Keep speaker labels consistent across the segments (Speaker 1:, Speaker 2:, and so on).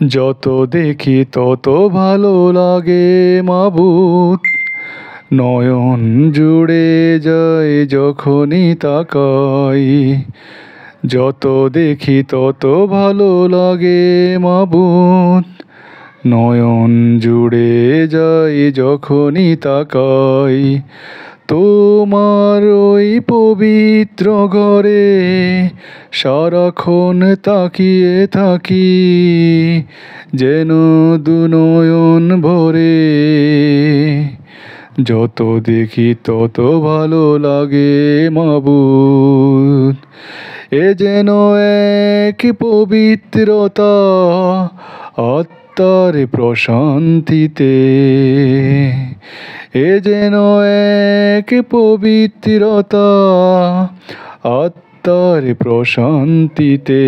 Speaker 1: যত দেখি তত ভালো লাগে মাবুদ, নয়ন জুড়ে যায় যখনই তাকাই। যত দেখি তত ভালো লাগে মাবুদ, নয়ন জুড়ে যায় যখনই তাকাই। তোমার ওই পবিত্র ঘরে সারাক্ষণ তাকিয়ে থাকি, যেন দুনয়ন ভরে। যত দেখি তত ভালো লাগে মাবুদ, এ যেন এক পবিত্রতা আত্মার প্রশান্তিতে। এ যেন এক পবিত্রতা আত্মার প্রশান্তিতে।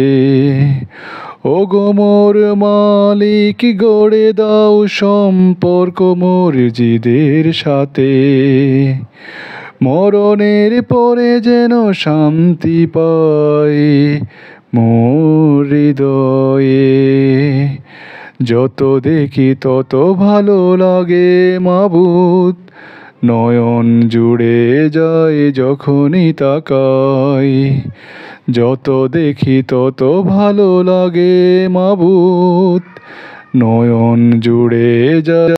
Speaker 1: ওগো মোর মালিক, গড়ে দাও সম্পর্ক মসজিদের সাথে। মরণের পরে যেন শান্তি পাই মোর হৃদয়ে। যত দেখি তত ভালো লাগে মাবুদ, নয়ন জুড়ে যায় যখনই তাকাই। যত দেখি তত ভালো লাগে মাবুদ, নয়ন জুড়ে যায়।